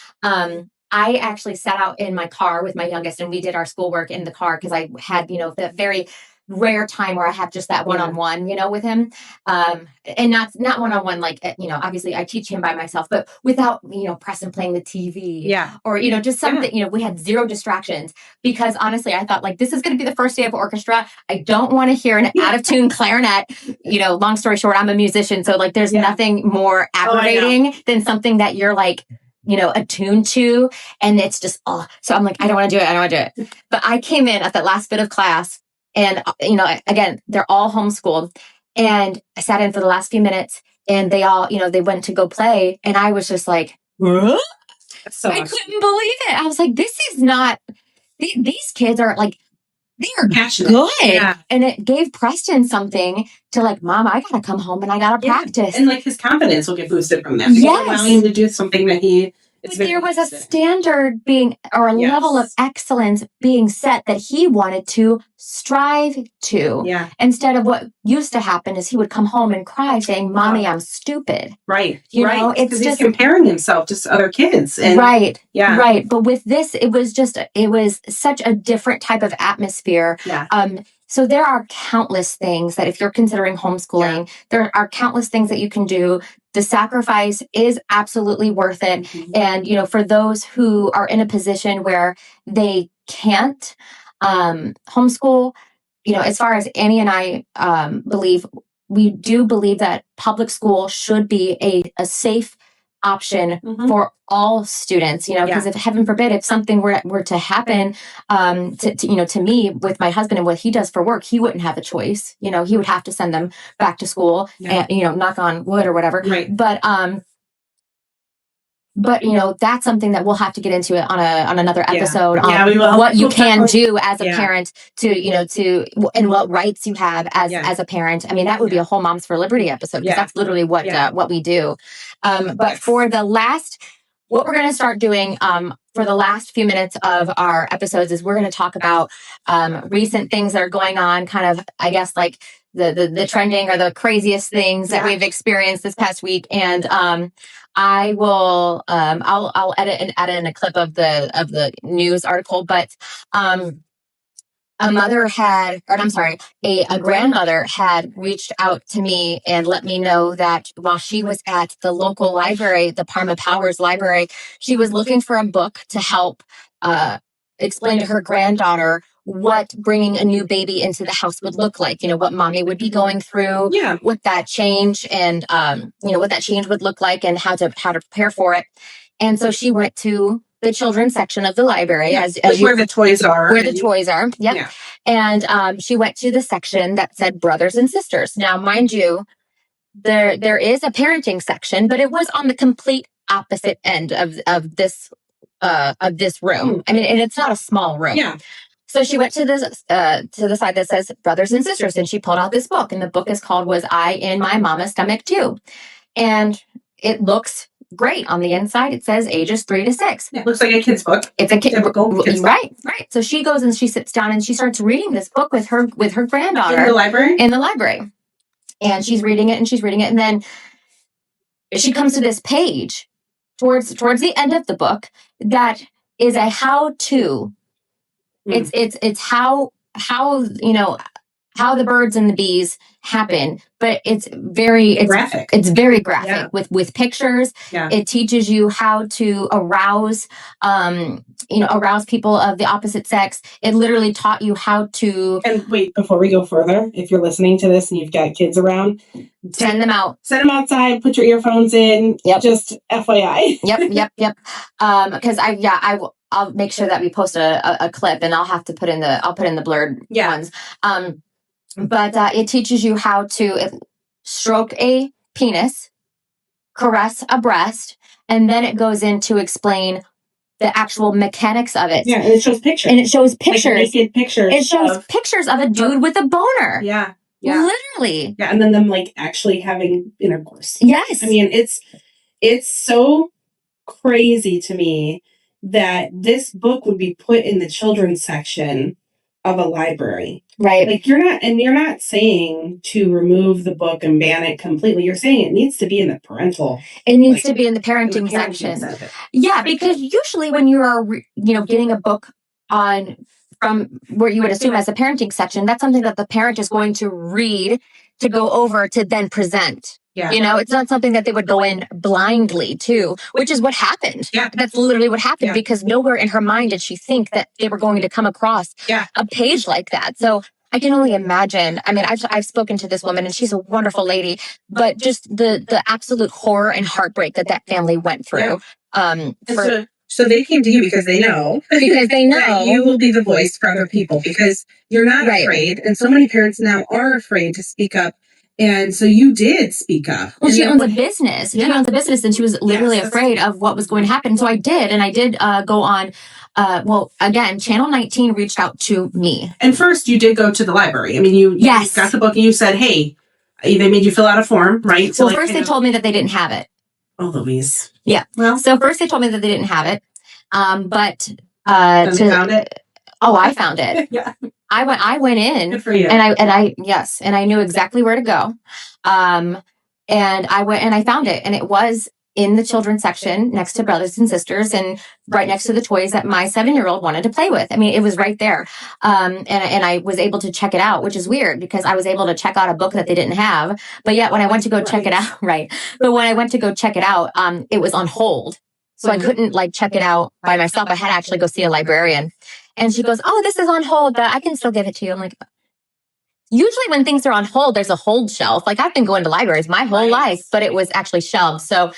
I actually sat out in my car with my youngest and we did our schoolwork in the car because I had, the very rare time where I have just that one-on-one, with him. And not one-on-one, like, obviously I teach him by myself, but without, Preston playing the TV or, just something, we had zero distractions because honestly, I thought like, this is going to be the first day of orchestra. I don't want to hear an out of tune clarinet, long story short, I'm a musician. So like, there's nothing more aggravating than something that you're like, attuned to. And it's just, so I'm like, I don't want to do it. But I came in at that last bit of class and, again, they're all homeschooled. And I sat in for the last few minutes and they all, they went to go play. And I was just like, huh? So I couldn't believe it. I was like, this is not, these kids are like, they are passionate. Good. Yeah. And it gave Preston something to like, Mom, I got to come home and I got to practice. And like his confidence will get boosted from that. Yes. Allowing him to do something that but there was a standard being, or a level of excellence being set that he wanted to strive to. Yeah. Instead of what used to happen is he would come home and cry saying, Mommy, I'm stupid. Right. You know, it's just he's comparing himself to other kids. And, right. Yeah. Right. But with this, it was such a different type of atmosphere. Yeah. So there are countless things that if you're considering homeschooling, there are countless things that you can do. The sacrifice is absolutely worth it. Mm-hmm. And, for those who are in a position where they can't homeschool, as far as Annie and I we do believe that public school should be a safe option for all students, because if heaven forbid, if something were to happen, to me with my husband and what he does for work, he wouldn't have a choice. He would have to send them back to school and, knock on wood or whatever. Right. But that's something that we'll have to get into on another episode on what you can do as a parent to and what rights you have as a parent. I mean, that would be a whole Moms for Liberty episode because that's literally what we do. But for what we're going to start doing for the last few minutes of our episodes is we're going to talk about recent things that are going on, kind of, I guess, like the trending or the craziest things that we've experienced this past week. And I will I'll edit and add in a clip of the news article, but a grandmother had reached out to me and let me know that while she was at the local library, the Parma Powers Library, she was looking for a book to help explain to her granddaughter what bringing a new baby into the house would look like, what mommy would be going through with that change and, what that change would look like and how to prepare for it. And so she went to the children's section of the library, where the toys are. Where the toys are. Yep. Yeah. And she went to the section that said brothers and sisters. Now, mind you, there is a parenting section, but it was on the complete opposite end of this room. I mean, and it's not a small room. Yeah. So she went to the side that says brothers and sisters, and she pulled out this book, and the book is called "Was I in My Mama's Stomach Too?" And it looks great on the inside. It says ages 3 to 6. It looks like a kid's book. It's a kid's book. Right. So she goes and she sits down and she starts reading this book with her granddaughter in the library. And she's reading it and then she comes to this page towards the end of the book that is a how-to. It's how the birds and the bees happen, but it's graphic. It's very graphic with pictures. Yeah. It teaches you how to arouse people of the opposite sex. It literally taught you how to. And wait, before we go further, if you're listening to this and you've got kids around, send them out. Send them outside. Put your earphones in. Yep. Just FYI. Yep. Because I'll make sure that we post a clip, and I'll put in the blurred ones. But it teaches you how to stroke a penis, caress a breast, and then it goes in to explain the actual mechanics of it. Yeah, and it shows pictures. Like naked pictures. It shows pictures of a dude with a boner. Yeah. Literally. Yeah, and then them like actually having intercourse. Yes. I mean, it's so crazy to me that this book would be put in the children's section of a library. Right. Like you're not saying to remove the book and ban it completely. You're saying it needs to be in the parental. It needs to be in the parenting section. Yeah, because usually when you are, getting a book from where you would assume as a parenting section, that's something that the parent is going to read to go over to then present. Yeah. You know, it's not something that they would go in blindly to, which is what happened. Yeah. That's literally what happened, Yeah. because nowhere in her mind did she think that they were going to come across a page like that. So I can only imagine. I mean, I've spoken to this woman, and she's a wonderful lady, but just the absolute horror and heartbreak that family went through. So they came to you because they know that you will be the voice for other people, because you're not afraid, and so many parents now are afraid to speak up. And so you did speak up. Well, she owns a business. Yeah. She owns a business, and she was literally afraid of what was going to happen. So I did, and I did go on. Well, again, Channel 19 reached out to me. And first, you did go to the library. I mean, you got the book, and you said, "Hey," they made you fill out a form, right? So first they told me that they didn't have it. Oh, Louise. Yeah. Well, so first they told me that they didn't have it. But they found it. Oh, I found it. Yeah. I went in. Good for you. and I knew exactly where to go. And I went and I found it, and it was in the children's section next to brothers and sisters, and right next to the toys that my 7-year-old wanted to play with. I mean, it was right there. And I was able to check it out, which is weird because I was able to check out a book that they didn't have. But yet when I went to go check it out, But when I went to go check it out, it was on hold. So I couldn't check it out by myself. I had to actually go see a librarian. And she goes, "Oh, this is on hold, but I can still give it to you." I'm like, usually when things are on hold, there's a hold shelf. I've been going to libraries my whole life, but it was actually shelved. So,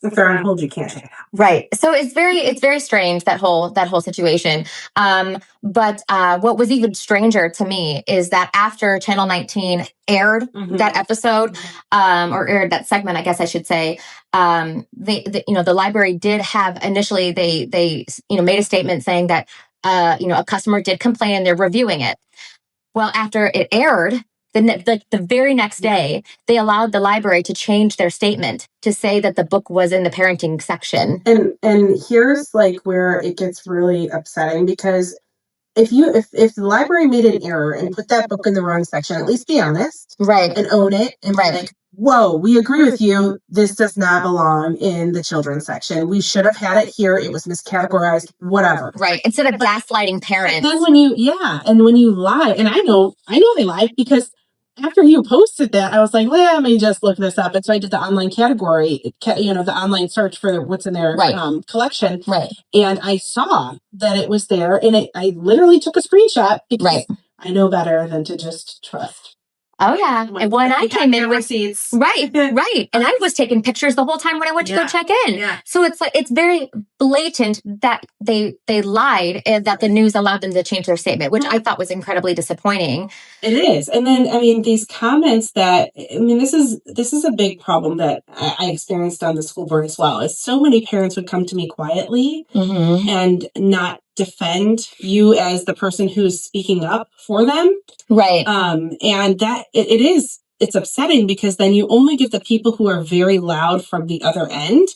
if they're on hold, you can't check it out. Right. So it's very strange, that whole situation. But what was even stranger to me is that after Channel 19 aired that episode, or aired that segment, I guess I should say, the library did have initially they made a statement saying that a customer did complain and they're reviewing it. Well, after it aired, the very next day, they allowed the library to change their statement to say that the book was in the parenting section. And here's where it gets really upsetting, because if the library made an error and put that book in the wrong section, at least be honest, and own it, and be whoa, we agree with you. This does not belong in the children's section. We should have had it here. It was miscategorized, whatever. Right. Instead of gaslighting parents. And then when you lie, and I know they lied, because after you posted that, I was like, let me just look this up. And so I did the online category, the online search for what's in their collection. Right. And I saw that it was there, and I literally took a screenshot because I know better than to just trust. Oh, yeah. And when I came in with receipts. Right. And I was taking pictures the whole time when I went to go check in. Yeah. So it's very blatant that they lied, and that the news allowed them to change their statement, which I thought was incredibly disappointing. It is. And then, these comments this is a big problem that I experienced on the school board as well, is so many parents would come to me quietly and not defend you as the person who's speaking up for them. Right. And that it's upsetting, because then you only get the people who are very loud from the other end.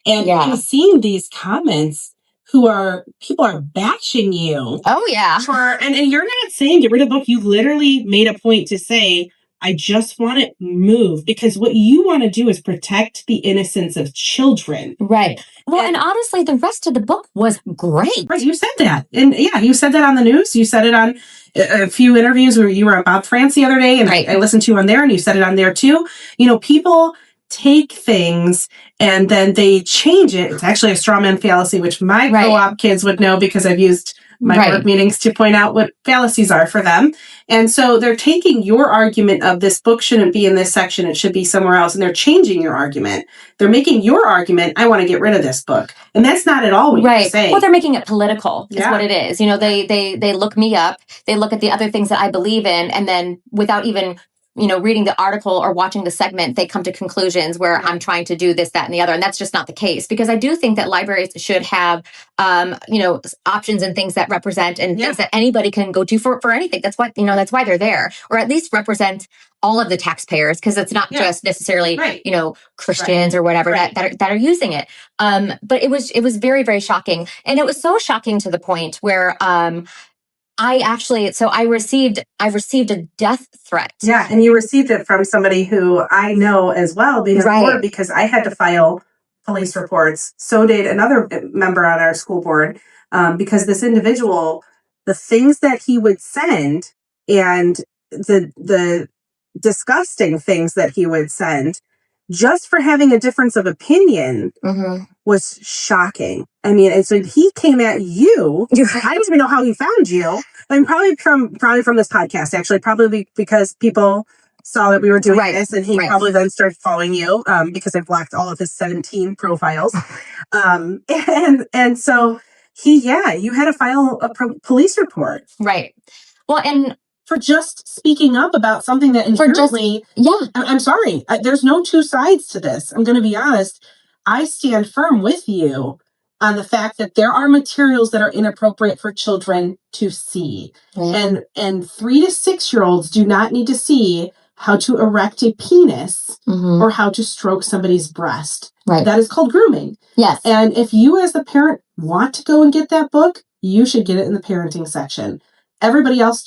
And I'm seeing these comments people are bashing you. Oh, yeah. And you're not saying get rid of the book. You literally made a point to say, I just want it moved, because what you want to do is protect the innocence of children. Right. Well, and honestly, the rest of the book was great. Right. You said that. And you said that on the news. You said it on a few interviews where you were on Bob France the other day, and I listened to you on there, and you said it on there too. People take things and then they change it. It's actually a straw man fallacy, which my co-op kids would know, because I've used my work meetings to point out what fallacies are for them. And so they're taking your argument of this book shouldn't be in this section, it should be somewhere else, and they're changing your argument. They're making your argument, I want to get rid of this book. And that's not at all what you're saying. Well, they're making it political is what it is. They look me up, they look at the other things that I believe in, and then without even reading the article or watching the segment, they come to conclusions where I'm trying to do this, that, and the other. And that's just not the case, because I do think that libraries should have, options and things that represent and things that anybody can go to for anything. That's why, that's why they're there, or at least represent all of the taxpayers, because it's not just necessarily, Christians or whatever that are using it. But it was very, very shocking. And it was so shocking to the point where, I received a death threat. Yeah, and you received it from somebody who I know as well, because I had to file police reports. So did another member on our school board, because this individual, the things that he would send and the disgusting things that he would send just for having a difference of opinion was shocking. I mean, and so he came at you. I don't even know how he found you. I mean, probably from this podcast, actually, probably because people saw that we were doing this, and he probably then started following you because I blocked all of his 17 profiles. And so you had to file a police report. Right. Well, and for just speaking up about something that inherently, I'm sorry, there's no two sides to this. I'm going to be honest. I stand firm with you on the fact that there are materials that are inappropriate for children to see. And 3 to 6 year olds do not need to see how to erect a penis or how to stroke somebody's breast. Right. That is called grooming. Yes. And if you as the parent want to go and get that book, you should get it in the parenting section. Everybody else's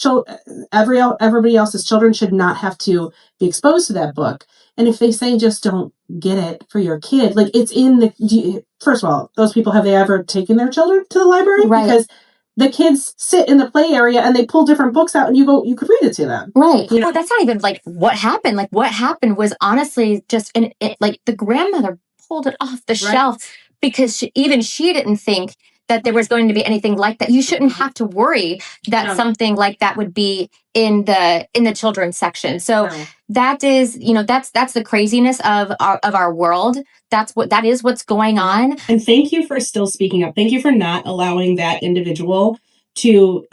children should not have to be exposed to that book. And if they say just don't get it for your kid, like it's in the, first of all, those people, have they ever taken their children to the library? Right. Because the kids sit in the play area and they pull different books out and you could read it to them. Right. You know, well, that's not even like what happened. Like what happened was honestly just like the grandmother pulled it off the shelf because she didn't think that there was going to be anything like that. You shouldn't have to worry that something like that would be in the children's section. So that is, that's the craziness of our world. That is what's going on. And thank you for still speaking up. Thank you for not allowing that individual to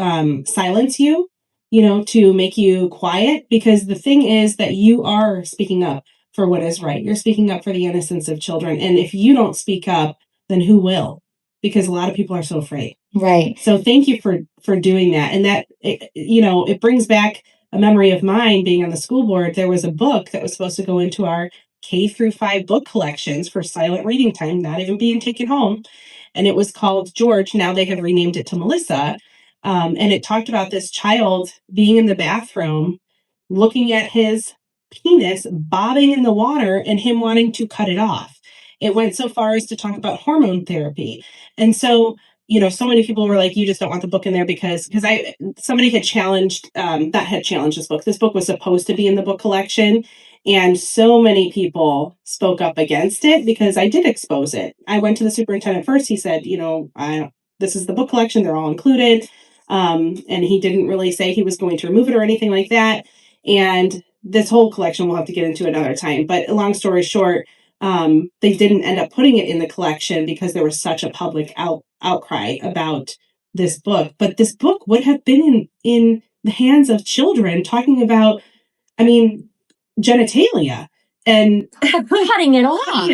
silence you, to make you quiet, because the thing is that you are speaking up for what is right. You're speaking up for the innocence of children. And if you don't speak up, then who will? Because a lot of people are so afraid. Right. So thank you for doing that. And that, it brings back a memory of mine being on the school board. There was a book that was supposed to go into our K-5 book collections for silent reading time, not even being taken home. And it was called George. Now they have renamed it to Melissa. And it talked about this child being in the bathroom, looking at his penis bobbing in the water and him wanting to cut it off. It went so far as to talk about hormone therapy. And so, so many people were like, you just don't want the book in there because somebody had challenged, that had challenged this book. This book was supposed to be in the book collection. And so many people spoke up against it because I did expose it. I went to the superintendent first. He said, this is the book collection. They're all included. And he didn't really say he was going to remove it or anything like that. And this whole collection we'll have to get into another time. But long story short, they didn't end up putting it in the collection because there was such a public outcry about this book. But this book would have been in the hands of children talking about, genitalia and cutting it off.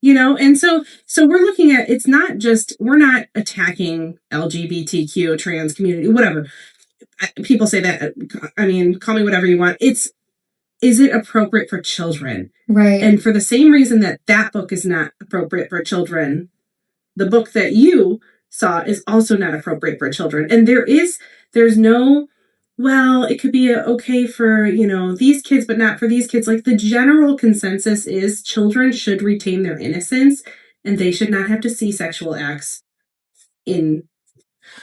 And so we're looking at, it's not just, we're not attacking LGBTQ, trans community, whatever. People say that, call me whatever you want. Is it appropriate for children? Right. And for the same reason that book is not appropriate for children, the book that you saw is also not appropriate for children. And there's no, well, it could be okay for, these kids, but not for these kids. Like the general consensus is children should retain their innocence and they should not have to see sexual acts in.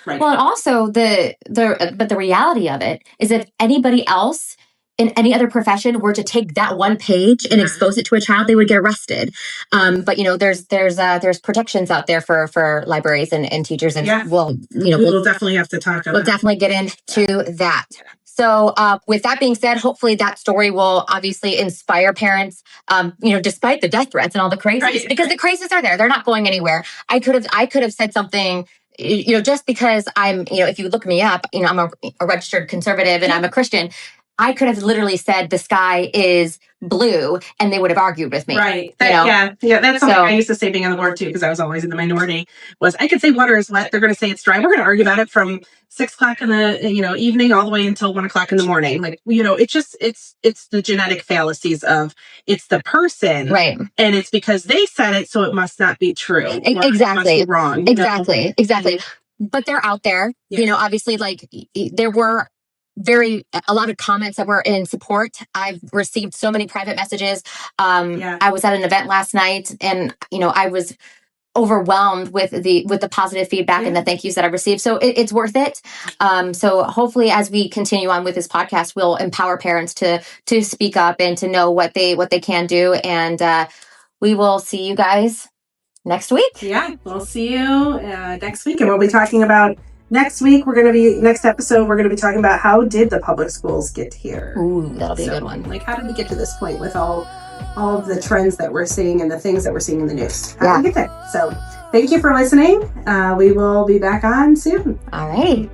Right. Well, and also but the reality of it is if anybody else in any other profession were to take that one page and expose it to a child, they would get arrested. But there's protections out there for libraries and teachers, and we'll definitely have to talk about. We'll definitely get into that. So with that being said, hopefully that story will obviously inspire parents, despite the death threats and all the crazies, because the crazies are there. They're not going anywhere. I could have said something, just because I'm, if you look me up, I'm a registered conservative and I'm a Christian. I could have literally said the sky is blue and they would have argued with me. Right. Yeah. That's something I used to say being on the board too, because I was always in the minority, was I could say water is wet. They're going to say it's dry. We're going to argue about it from 6 o'clock in the, evening all the way until 1 o'clock in the morning. Like, it's just, it's the genetic fallacies of it's the person. Right. And it's because they said it, so it must not be true. Exactly. It must be wrong. Exactly. But they're out there, obviously, like there were a lot of comments that were in support. I've received so many private messages. I was at an event last night and, I was overwhelmed with the positive feedback and the thank yous that I received. So it's worth it. So hopefully, as we continue on with this podcast, we'll empower parents to speak up and to know what they can do. And we will see you guys next week. Yeah, we'll see you next week, and we'll be talking about next episode. We're going to be talking about how did the public schools get here. Ooh, that'll be a good one. Like, how did we get to this point with all of the trends that we're seeing and the things that we're seeing in the news? How did we get there? So, thank you for listening. We will be back on soon. All right.